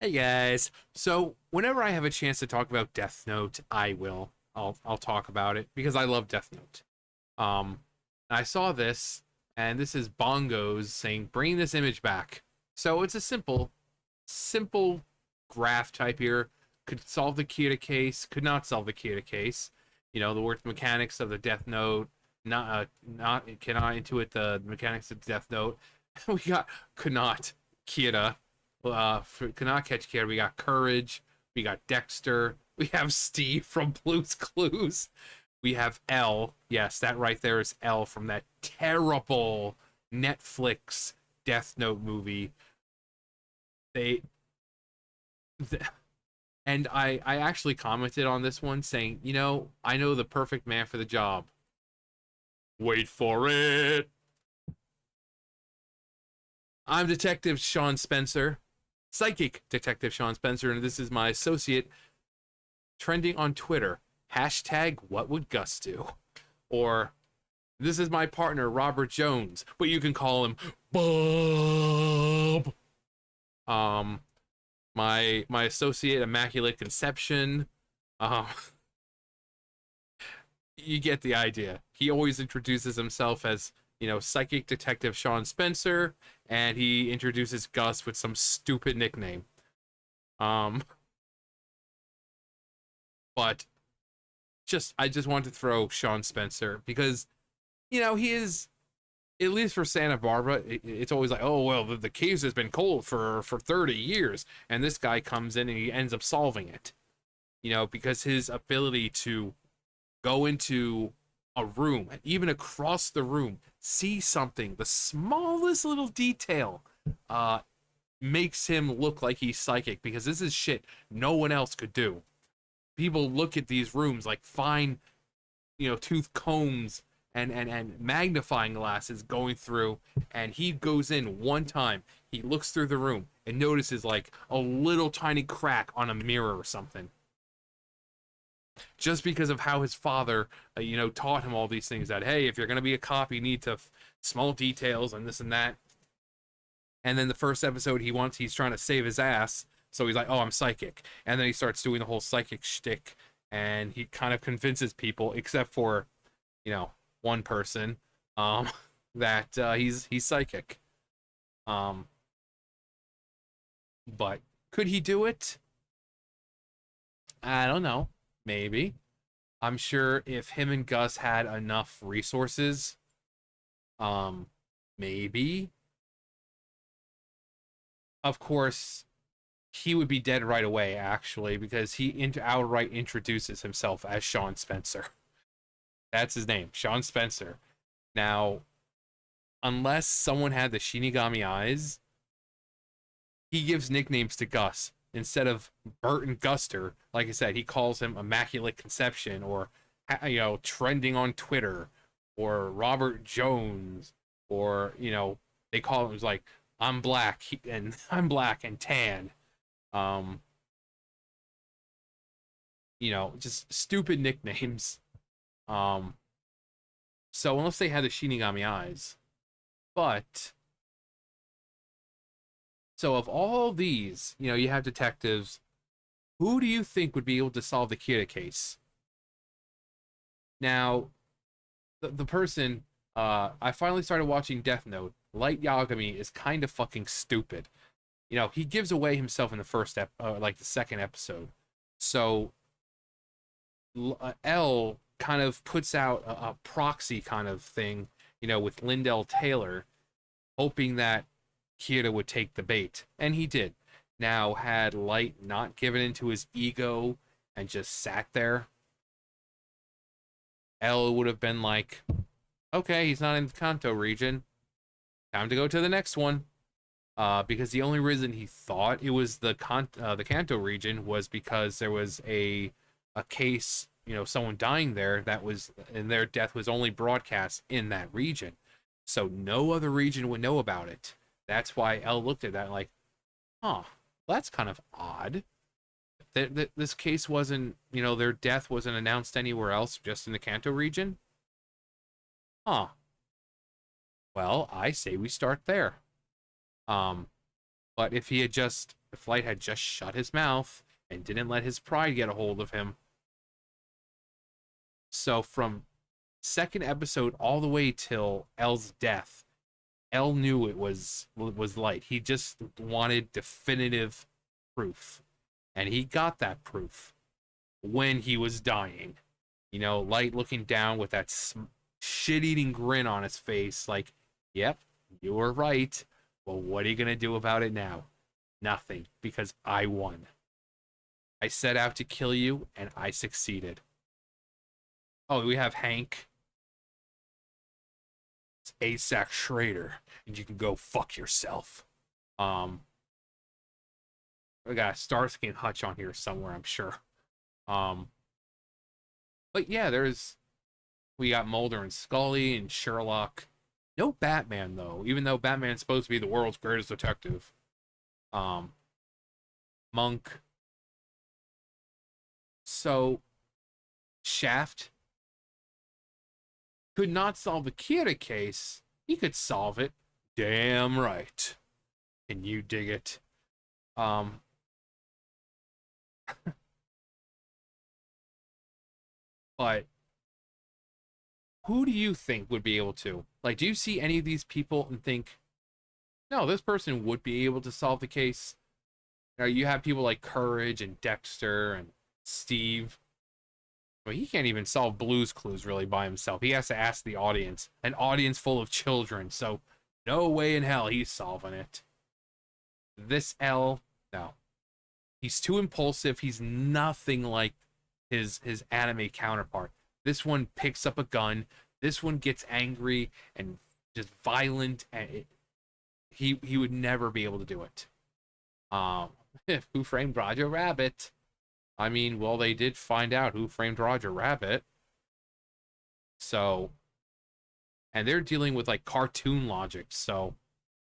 Hey guys. So whenever I have a chance to talk about Death Note, I will. I'll talk about it because I love Death Note. Um, I saw this, and this is Bongos saying, "Bring this image back." So it's a simple graph type here. Could solve the Kira case. Could not solve the Kira case. The work mechanics of the Death Note. Not cannot intuit the mechanics of Death Note. We got could not Kira could not catch Kira. We got Courage. We got Dexter. We have Steve from Blue's Clues. We have L. Yes, that right there is L from that terrible Netflix Death Note movie. They, and I actually commented on this one saying, I know the perfect man for the job. Wait for it. I'm Detective Sean Spencer, psychic Detective Sean Spencer, and this is my associate trending on Twitter. Hashtag what would Gus do? Or this is my partner, Robert Jones, but you can call him Bob. Um, my associate, Immaculate Conception. Um, you get the idea. He always introduces himself as, psychic detective Sean Spencer, and he introduces Gus with some stupid nickname. Um, but I just want to throw Sean Spencer because, he is, at least for Santa Barbara, it's always like, oh well, the case has been cold for 30 years, and this guy comes in and he ends up solving it. Because his ability to go into a room and even across the room see something, the smallest little detail, uh, makes him look like he's psychic because this is shit no one else could do. People look at these rooms like fine, tooth combs and magnifying glasses going through, and he goes in one time, he looks through the room and notices like a little tiny crack on a mirror or something, just because of how his father taught him all these things, that hey, if you're going to be a cop you need to small details and this and that. And then the first episode, he's trying to save his ass, so he's like, oh, I'm psychic, and then he starts doing the whole psychic shtick, and he kind of convinces people, except for you know one person, um that he's psychic. um but could he do it? I don't know. Maybe. I'm sure if him and Gus had enough resources, um maybe. Of course, he would be dead right away, actually, because he outright introduces himself as Sean Spencer. That's his name, Sean Spencer. Now, unless someone had the Shinigami eyes, he gives nicknames to Gus. Instead of Burton Guster, like I said, he calls him Immaculate Conception, or trending on Twitter, or Robert Jones, or they call him like I'm black and I'm black and tan. Um, just stupid nicknames. Um, so unless they had the Shinigami eyes, but so of all these, you have detectives. Who do you think would be able to solve the Kira case? Now, the person, I finally started watching Death Note. Light Yagami is kind of fucking stupid. He gives away himself in the like the second episode. So L kind of puts out a proxy kind of thing, with Lindell Taylor, hoping that Kira would take the bait, and he did. Now, had Light not given into his ego and just sat there, L would have been like, okay, he's not in the Kanto region. Time to go to the next one. Because the only reason he thought it was the Kanto region was because there was a case, someone dying there, that was, and their death was only broadcast in that region, so no other region would know about it. That's why L looked at that like, huh, that's kind of odd. That this case wasn't, their death wasn't announced anywhere else, just in the Kanto region. Huh. Well, I say we start there. Um, but if he had just if Light had just shut his mouth and didn't let his pride get a hold of him. So from second episode all the way till L's death, L knew it was Light. He just wanted definitive proof, and he got that proof when he was dying. Light looking down with that shit-eating grin on his face, like, "Yep, you were right. Well, what are you gonna do about it now? Nothing, because I won. I set out to kill you, and I succeeded." Oh, we have Hank. It's ASAC Schrader, and you can go fuck yourself. We got Starsky and Hutch on here somewhere, I'm sure. But yeah, we got Mulder and Scully and Sherlock. No Batman though, even though Batman's supposed to be the world's greatest detective. Monk. So Shaft could not solve the Kira case. He could solve it. Damn right. Can you dig it? But who do you think would be able to? Like, do you see any of these people and think, no, this person would be able to solve the case? You have people like Courage and Dexter and Steve. Well, he can't even solve Blue's Clues really by himself. He has to ask the audience, an audience full of children. So no way in hell he's solving it. This L, no. He's too impulsive. He's nothing like his anime counterpart. This one picks up a gun. This one gets angry and just violent, and he would never be able to do it. Who Framed Roger Rabbit? I mean, well, they did find out who framed Roger Rabbit. So, and they're dealing with like cartoon logic, so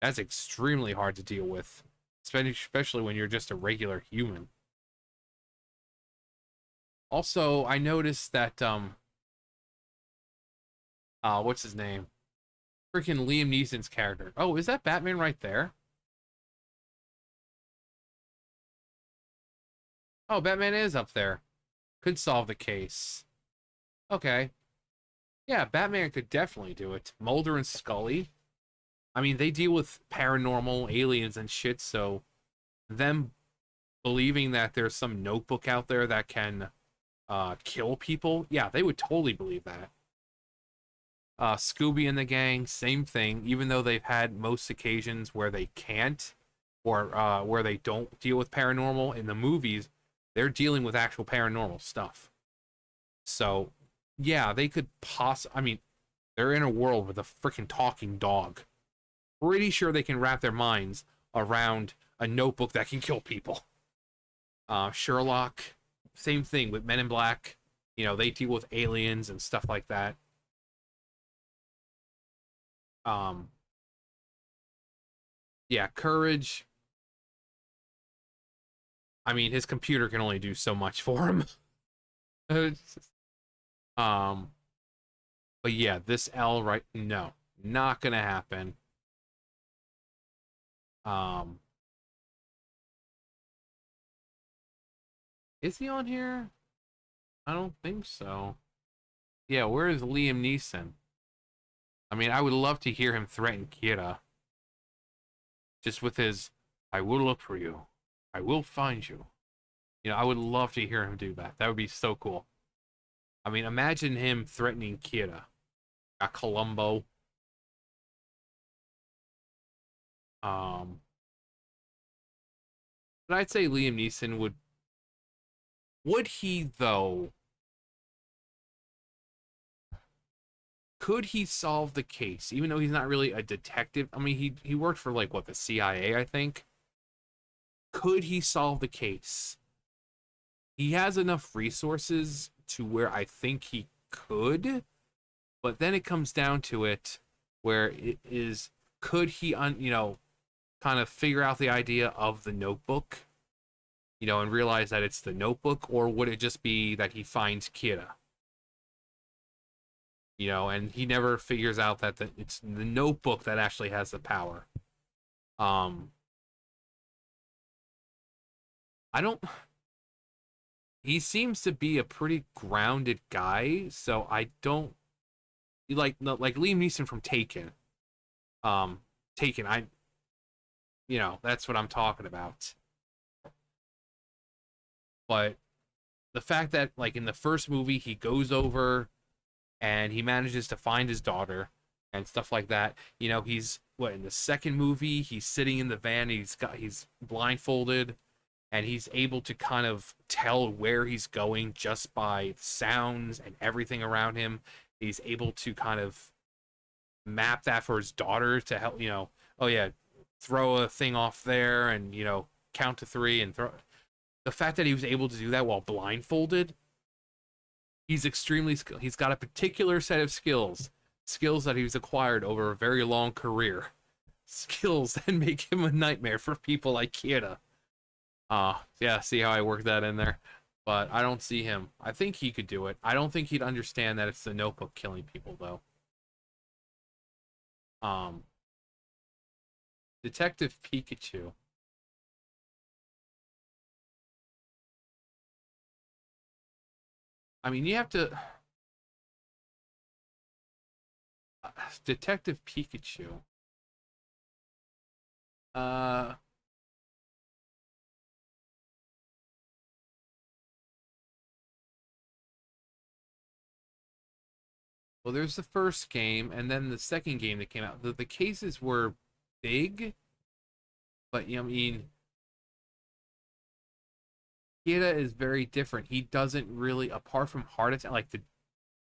that's extremely hard to deal with, especially when you're just a regular human. Also, I noticed that what's his name? Freaking Liam Neeson's character. Oh, is that Batman right there? Oh, Batman is up there. Could solve the case. Okay. Yeah, Batman could definitely do it. Mulder and Scully. I mean, they deal with paranormal aliens and shit, so them believing that there's some notebook out there that can kill people, yeah, they would totally believe that. Scooby and the gang, same thing, even though they've had most occasions where they can't, or where they don't deal with paranormal in the movies, they're dealing with actual paranormal stuff. So, yeah, they could I mean, they're in a world with a freaking talking dog. Pretty sure they can wrap their minds around a notebook that can kill people. Sherlock, same thing with Men in Black. They deal with aliens and stuff like that. Yeah, Courage. I mean, his computer can only do so much for him. um, but yeah, this L right, no, not gonna happen. Um, is he on here? I don't think so. Yeah, where is Liam Neeson? I mean, I would love to hear him threaten Kira. Just with his, "I will look for you. I will find you." I would love to hear him do that. That would be so cool. I mean, imagine him threatening Kira. Got Columbo. Um, but I'd say Liam Neeson would. Would he though? Could he solve the case, even though he's not really a detective? I mean, he worked for like what, the CIA, I think. Could he solve the case? He has enough resources to where I think he could, but then it comes down to it where it is, could he kind of figure out the idea of the notebook, and realize that it's the notebook, or would it just be that he finds Kira? And he never figures out that it's the notebook that actually has the power. I don't. He seems to be a pretty grounded guy, so I don't like Liam Neeson from Taken. Taken. That's what I'm talking about. But the fact that like in the first movie he goes over and he manages to find his daughter and stuff like that. He's what in the second movie he's sitting in the van, he's blindfolded and he's able to kind of tell where he's going just by sounds and everything around him. He's able to kind of map that for his daughter to help, oh yeah, throw a thing off there and, count to three and throw. The fact that he was able to do that while blindfolded, he's extremely skilled. He's got a particular set of skills that he's acquired over a very long career. Skills that make him a nightmare for people like Kira. Yeah, see how I work that in there? But I don't see him. I think he could do it. I don't think he'd understand that it's the Notebook killing people, though. Um, Detective Pikachu. I mean, you have to. Detective Pikachu. Uh, well, there's the first game, and then the second game that came out. The cases were big, but I mean, Kira is very different. He doesn't really, apart from heart attack, like the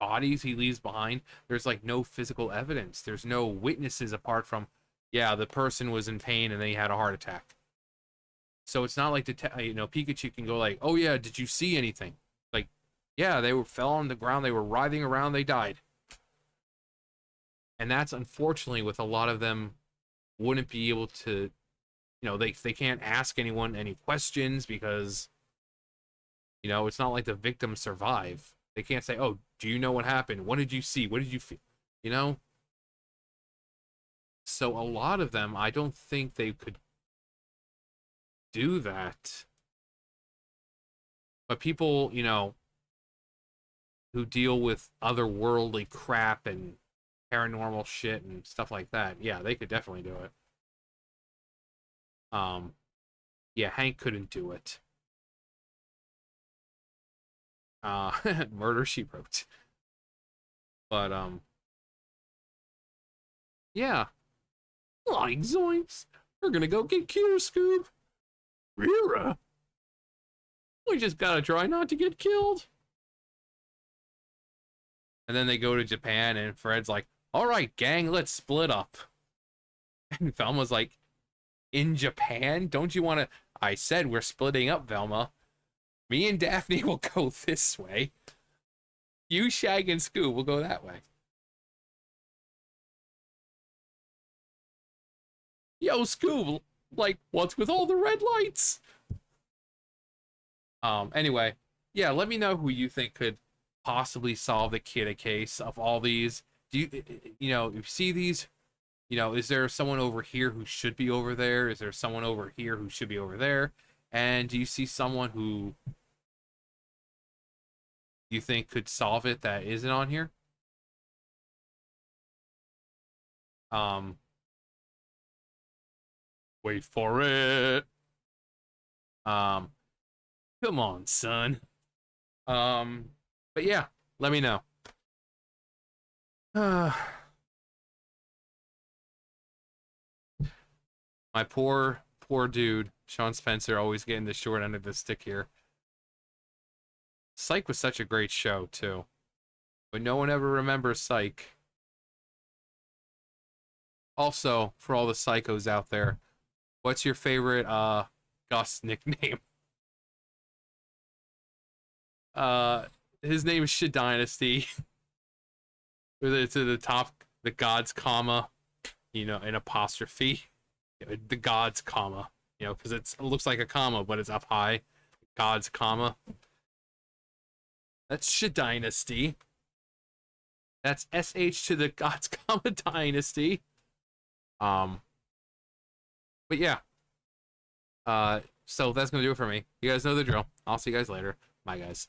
bodies he leaves behind, there's like no physical evidence. There's no witnesses apart from, yeah, the person was in pain and then he had a heart attack. So it's not like Pikachu can go like, oh yeah, did you see anything? Like, yeah, they fell on the ground, they were writhing around, they died. And that's unfortunately with a lot of them wouldn't be able to, they can't ask anyone any questions because it's not like the victims survive. They can't say, oh, do you know what happened? What did you see? What did you feel? You know? So a lot of them, I don't think they could do that. But people, who deal with otherworldly crap and paranormal shit and stuff like that, yeah, they could definitely do it. Um, yeah, Hank couldn't do it. Murder She Wrote. But yeah, like zoinks, we're gonna go get Q Scoop. Rira, we just gotta try not to get killed. And then they go to Japan, and Fred's like, all right, gang, let's split up. And Velma's like, in Japan? Don't you want to? I said we're splitting up, Velma. Me and Daphne will go this way. You, Shag, and Scoob will go that way. Yo, Scoob, like, what's with all the red lights? Anyway, yeah, let me know who you think could possibly solve the Kida case of all these. Do you, if you see these, is there someone over here who should be over there? Is there someone over here who should be over there? And do you see someone who you think could solve it that isn't on here? Um, Wait for it. Um, Come on, son. Um, but yeah, let me know. My poor dude, Sean Spencer, always getting the short end of the stick here. Psych was such a great show too, but no one ever remembers Psych. Also, for all the psychos out there, what's your favorite Gus nickname? Uh, his name is Shit Dynasty. To the top, the gods comma, an apostrophe, the gods comma, because it looks like a comma, but it's up high. Gods comma. That's Shit Dynasty. That's SH to the gods comma dynasty. Um, but yeah, So that's gonna do it for me. You guys know the drill. I'll see you guys later. Bye, guys.